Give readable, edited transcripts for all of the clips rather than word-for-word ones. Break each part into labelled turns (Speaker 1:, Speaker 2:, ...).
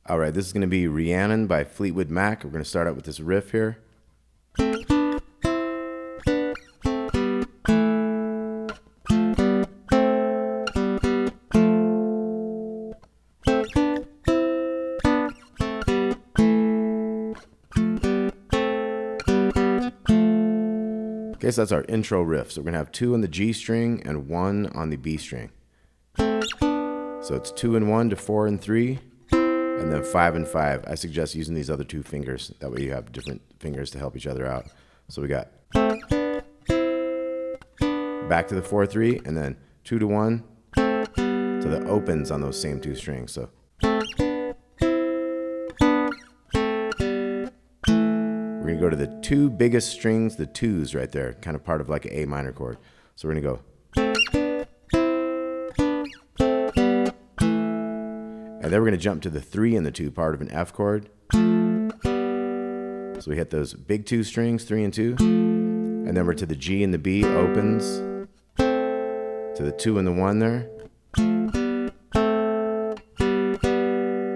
Speaker 1: All right, this is going to be Rhiannon by Fleetwood Mac. We're going to start out with this riff here. Okay, so that's our intro riff. So we're going to have 2 on the G string and 1 on the B string. So it's 2 and 1 to 4 and 3, and then 5 and 5. I suggest using these other 2 fingers. That way you have different fingers to help each other out. So we got back to the 4, 3, and then 2 to 1 to the opens on those same 2 strings. So we're going to go to the 2 biggest strings, the 2s right there, kind of part of like an A minor chord. So we're going to go. And then we're going to jump to the 3 and the 2, part of an F chord. So we hit those big 2 strings, 3 and 2. And then we're to the G and the B, opens. To the 2 and the 1 there.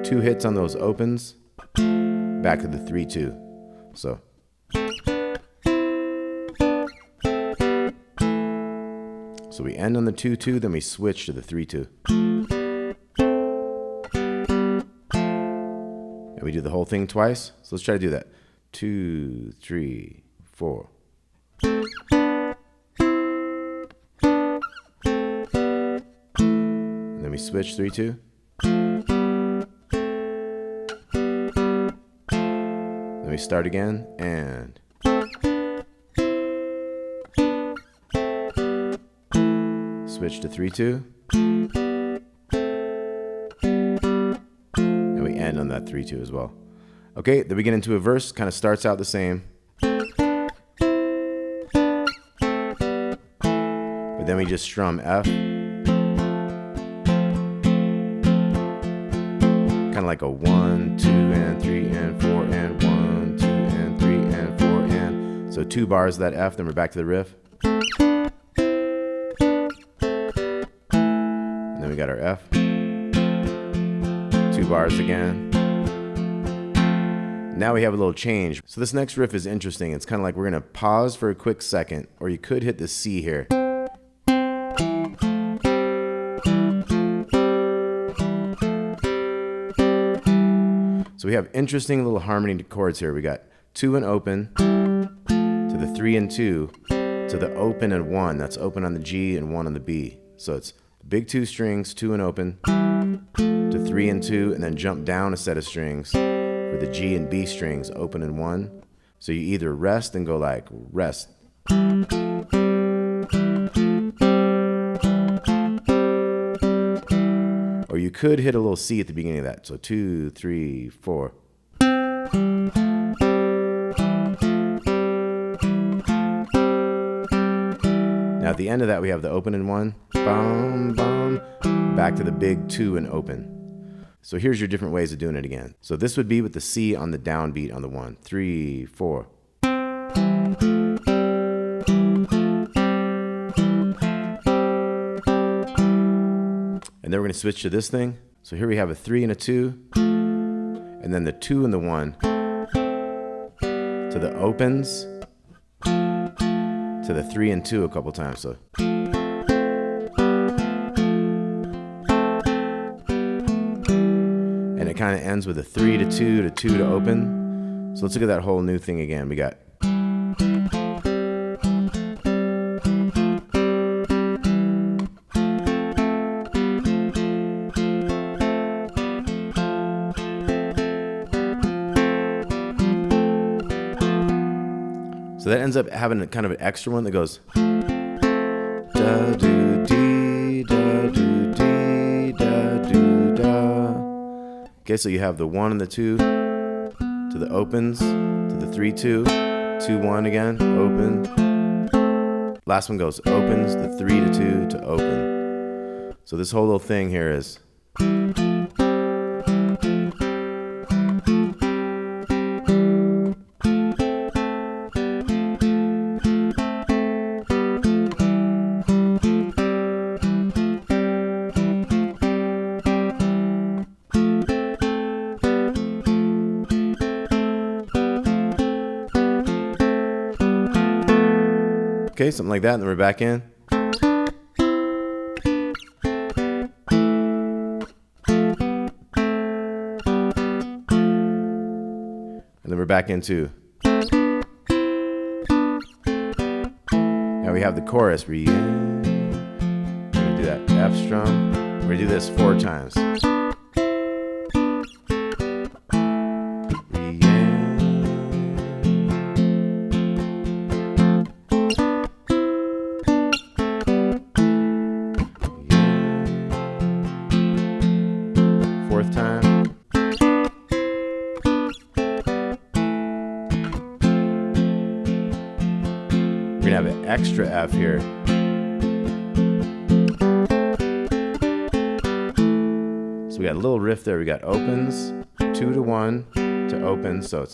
Speaker 1: 2 hits on those opens. Back to the 3, 2. So we end on the 2, 2, then we switch to the 3, 2. And we do the whole thing twice. So let's try to do that. 2, 3, 4. And then we switch 3, 2. Then we start again and switch to 3, 2. And we end on that 3, 2 as well. Okay, then we get into a verse, kind of starts out the same. But then we just strum F. Kind of like a 1, 2, and 3, and 4, and 1, 2, and 3, and 4, and. So 2 bars of that F, then we're back to the riff. And then we got our F. 2 bars again. Now we have a little change. So this next riff is interesting. It's kind of like we're going to pause for a quick second, or you could hit the C here. So we have interesting little harmony chords here. We got 2 and open, to the 3 and 2, to the open and 1. That's open on the G and 1 on the B. So it's big 2 strings, 2 and open, to 3 and 2, and then jump down a set of strings for the G and B strings, open and 1. So you either rest and go like rest. Or you could hit a little C at the beginning of that. So 2, 3, 4. Now at the end of that we have the open and 1. Bum, bum. Back to the big 2 and open. So here's your different ways of doing it again. So this would be with the C on the downbeat on the 1. 3, 4. And then we're going to switch to this thing. So here we have a 3 and a 2. And then the 2 and the 1. To the opens. To the 3 and 2 a couple times. So. And it kind of ends with a 3 to 2 to 2 to open. So let's look at that whole new thing again. We got. So that ends up having a kind of an extra one that goes da do dee da do dee da do da. Okay, so you have the 1 and the 2 to the opens, to the 3 2, 2 1 again, open. Last one goes opens, the 3 to 2 to open. So this whole little thing here is. Okay, something like that, and then we're back in. And then we're back into. Now we have the chorus. We're gonna do that F strum. We're gonna do this 4 times. Fourth time. We're gonna have an extra F here. So we got a little riff there. We got opens, 2 to 1 to open. So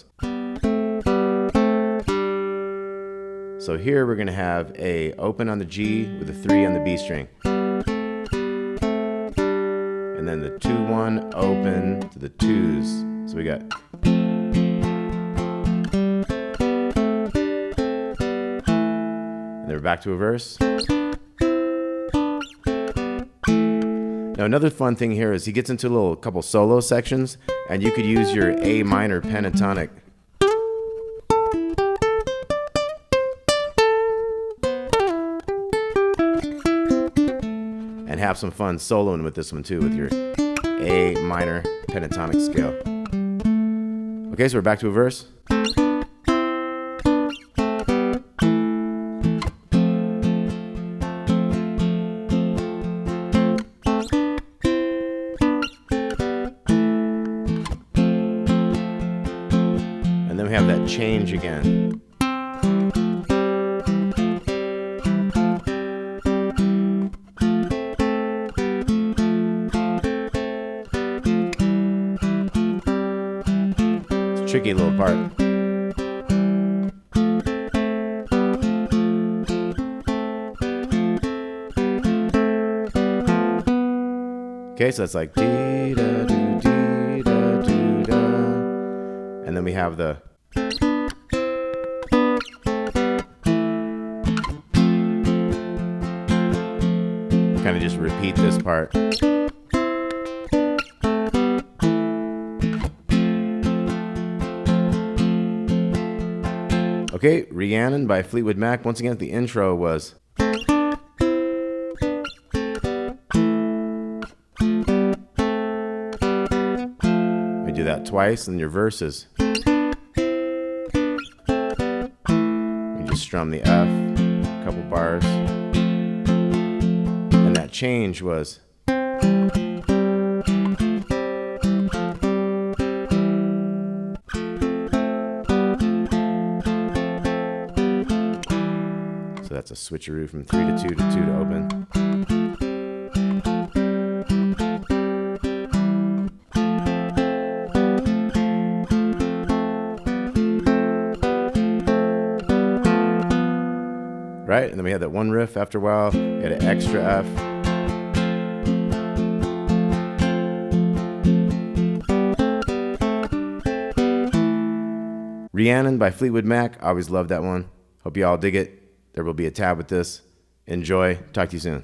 Speaker 1: here we're gonna have a open on the G with a 3 on the B string. And then the 2-1 open to the 2s. So we got. And then we're back to a verse. Now another fun thing here is he gets into a couple solo sections, and you could use your A minor pentatonic. And have some fun soloing with this one too, with your A minor pentatonic scale. Okay, so we're back to a verse. And then we have that change again. Tricky little part. Okay, so that's like dee da do dee da do da, and then we have the. Kind of just repeat this part. Okay, Rhiannon by Fleetwood Mac. Once again, the intro was. We do that twice, and your verses. You just strum the F, a couple bars. And that change was. So that's a switcheroo from 3 to 2 to 2 to open. Right, and then we had that one riff after a while. We had an extra F. Rhiannon by Fleetwood Mac. I always loved that one. Hope you all dig it. There will be a tab with this. Enjoy. Talk to you soon.